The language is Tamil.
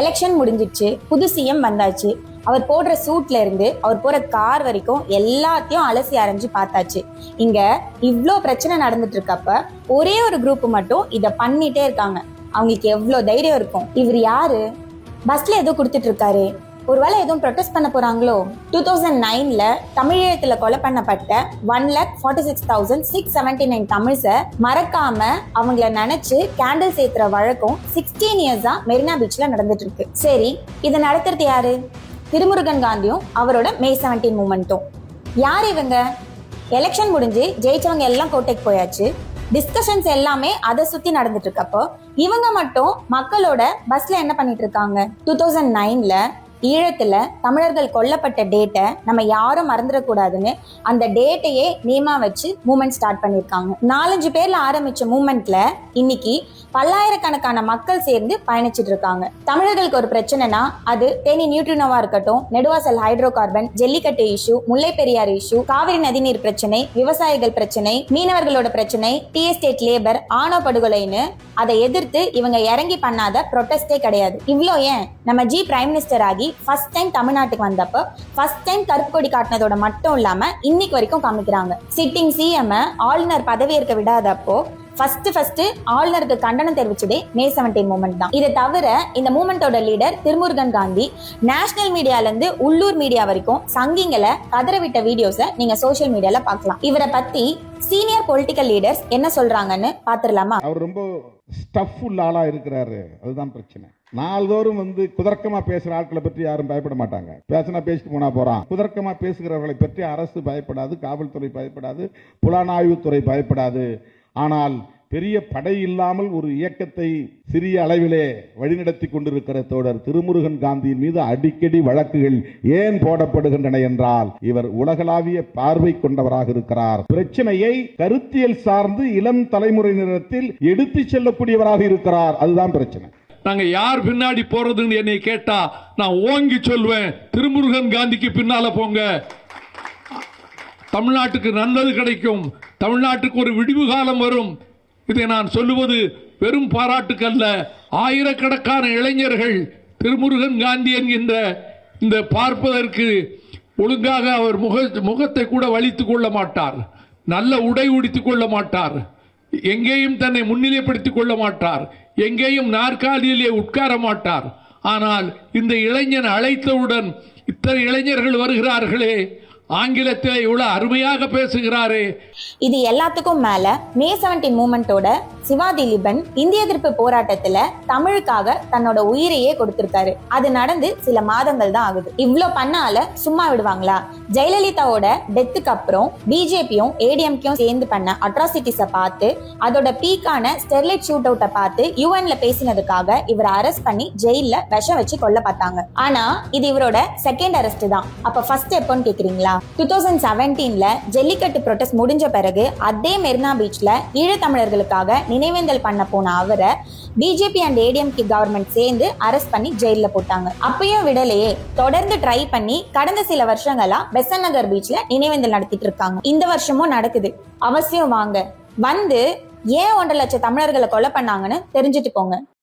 எலெக்ஷன் முடிஞ்சிச்சு, புது சிஎம் வந்தாச்சு. அவர் போடுற சூட்ல இருந்து அவர் போற கார் வரைக்கும் எல்லாத்தையும் அலசி அரைஞ்சு பார்த்தாச்சு. இங்க இவ்ளோ பிரச்சனை நடந்துட்டு இருக்கப்ப ஒரே ஒரு குரூப் மட்டும் இத பண்ணிட்டே இருக்காங்க. அவங்களுக்கு எவ்வளவு தைரியம் இருக்கும்? இவர் யாரு? பஸ்ல ஏதோ கொடுத்துட்டு இருக்காரு. ஒருவேளை எதுவும் ப்ரொடெஸ்ட் பண்ண போறாங்களோ? 2009ல தமிழகத்துல கொலை பண்ணப்பட்ட 1,46,679 தமிழ்ஸை மறக்காம அவங்கள நினைச்சு கேண்டில்ஸ் ஏத்துற வழக்கம் 16 இயர்ஸா மெரினா பீச்ல நடந்துட்டு இருக்கு. சரி, இதை நடத்துறது யாரு? திருமுருகன் காந்தியும் அவரோட மே 17 மூமெண்ட்டும். யார் இவங்க? எலெக்ஷன் முடிஞ்சு ஜெயிச்சவங்க எல்லாம் கோட்டைக்கு போயாச்சு. டிஸ்கஷன்ஸ் எல்லாமே அதை சுத்தி நடந்துட்டு இருக்கப்போ இவங்க மட்டும் மக்களோட பஸ்ல என்ன பண்ணிட்டு இருக்காங்க? 2009ல ஈழத்துல தமிழர்கள் கொல்லப்பட்ட டேட்டை நம்ம யாரும் மறந்துடக்கூடாதுன்னு அந்த டேட்டையே நேமா வச்சு மூமெண்ட் ஸ்டார்ட் பண்ணிருக்காங்க. 4-5 பேர்ல ஆரம்பிச்ச மூமெண்ட்ல இன்னைக்கு பல்லாயிரக்கணக்கான மக்கள் சேர்ந்து பயணிச்சுட்டு இருக்காங்க. தமிழர்களுக்கு ஒரு பிரச்சனைனா அது தேனி நியூட்ரினோவா இருக்கட்டும், Neduvasal hydrocarbon, Jallikattu issue, Mullai Periyar issue, Kaveri நதிநீர் பிரச்சனை, விவசாயிகள் பிரச்சனை, மீனவர்களோட பிரச்சனை, டி எஸ்டேட் லேபர், ஆணவ படுகொலைன்னு அதை எதிர்த்து இவங்க இறங்கி பண்ணாத ப்ரொட்டஸ்டே கிடையாது. இவ்வளோ ஏன், நம்ம பிரைம் மினிஸ்டர் ஆகி ஃபர்ஸ்ட் டைம் தமிழ்நாட்டுக்கு வந்தப்போ ஃபர்ஸ்ட் டைம் கருப்பு கொடி காட்டினதோட மட்டும் இல்லாம இன்னைக்கு வரைக்கும் காமிக்கிறாங்க. சிட்டிங் சிஎம் ஆளுநர் பதவியேற்க விடாதப்போ ஃபர்ஸ்ட் ஆளுநருக்கு கண்டனம் தெரிவிச்சதே மே 17 மூமெண்ட் தான். இதை தவிர இந்த மூமெண்டோட லீடர் திருமுருகன் காந்தி நேஷனல் மீடியால இருந்து உள்ளூர் மீடியா வரைக்கும் சங்கிங்களை கதறவிட்ட வீடியோஸை நீங்க சோசியல் மீடியால பார்க்கலாம். இவரை பத்தி சீனியர் பொலிட்டிக்கல் லீடர்ஸ் என்ன சொல்றாங்கன்னு பாத்துடலாமா? அவர் ரொம்ப ஸ்டஃப் உள்ள ஆளா இருக்கிறாரு, அதுதான் பிரச்சனை. நாள்தோறும் குதர்க்கமா பேசுற ஆட்களை பற்றி யாரும் பயப்பட மாட்டாங்க. பேசினா பேசிட்டு போனா போறான். குதர்க்கமா பேசுகிறவர்களை பற்றி அரசு பயப்படாது, காவல்துறை பயப்படாது, புலனாய்வுத்துறை பயப்படாது. ஆனால் பெரிய படை இல்லாமல் ஒரு இயக்கத்தை சிறிய அளவிலே வழிநடத்தி கொண்டிருக்கிற தோழர் திருமுருகன் காந்தியின் மீது அடிக்கடி வழக்குகள் ஏன் போடப்படுகின்றன என்றால் இவர் உலகளாவிய பார்வை கொண்டவராக இருக்கிறார். பிரச்சனையை கருத்தியல் சார்ந்து இளம் தலைமுறையினரிடத்தில் எடுத்து செல்லக்கூடியவராக இருக்கிறார். அதுதான் பிரச்சனை. நாங்க யார் பின்னாடி போறதுன்னு என்னை கேட்டா நான் ஓங்கி சொல்வேன், திருமுருகன் காந்திக்கு பின்னால போங்க. தமிழ்நாட்டுக்கு நல்லது கிடைக்கும், தமிழ்நாட்டுக்கு ஒரு விடிவு காலம் வரும். இதை நான் சொல்லுவது பெரும் பாராட்டுக்கல்ல. ஆயிரக்கணக்கான இளைஞர்கள் திருமுருகன் காந்தி என்கின்ற இந்த பார்ப்பதற்கு ஒழுங்காக அவர் முகத்தை கூட வலித்துக் கொள்ள மாட்டார், நல்ல உடை உடுத்திக் கொள்ள மாட்டார், எங்கேயும் தன்னை முன்னிலைப்படுத்திக் கொள்ள மாட்டார், எங்கேயும் நாற்காலியிலே உட்கார மாட்டார். ஆனால் இந்த இளைஞன் அழைத்தவுடன் இத்தனை இளைஞர்கள் வருகிறார்களே, ஆங்கிலத்தில் இவ்வளவு அருமையாக பேசுகிறாரே. இது எல்லாத்துக்கும் மேல மே 17 மூமெண்டோட சிவா திலீபன் இந்திய எதிர்ப்பு போராட்டத்துல தமிழுக்காக தன்னோட உயிரையே கொடுத்திருக்காரு. அது நடந்து சில மாதங்கள் தான் ஆகுது. இவ்ளோ பண்ணால சும்மா விடுவாங்களா? ஜெயலலிதாவோட டெத்துக்கு அப்புறம் பிஜேபியும் ஏடிஎம்கேயும் சேர்ந்து பண்ண அட்ராசிட்டிஸை பார்த்து அதோட பீக்கான ஸ்டெர்லைட் ஷூட் அவுட்டை பார்த்து யுஎன்ல பேசினதுக்காக இவரை அரெஸ்ட் பண்ணி ஜெயில விஷம் வச்சு கொல்ல பார்த்தாங்க. ஆனா இது இவரோட செகண்ட் அரெஸ்ட் தான். அப்ப ஃபர்ஸ்ட் எப்போன்னு கேக்குறீங்களா? 2017ல ஜல்லிக்கட்டு ப்ரொடெஸ்ட் முடிஞ்ச பிறகு அதே மெரினா பீச்ல ஈழத்தமிழர்களுக்காக நினைவேந்தல் பண்ண போன அவரை பிஜேபி அண்ட் ஏடிஎம்கே கவர்மெண்ட் சேர்ந்து அரெஸ்ட் பண்ணி ஜெயில போட்டாங்க. அப்பயும் விடலையே, தொடர்ந்து ட்ரை பண்ணி கடந்த சில வருஷங்களா பெசன்ட் நகர் பீச்ல நினைவேந்தல் நடத்திட்டு இருக்காங்க. இந்த வருஷமும் நடக்குது. அவசியம் வாங்க, வந்து ஏன் 1.5 லட்சம் தமிழர்களை கொலை பண்ணாங்கன்னு தெரிஞ்சுட்டு போங்க.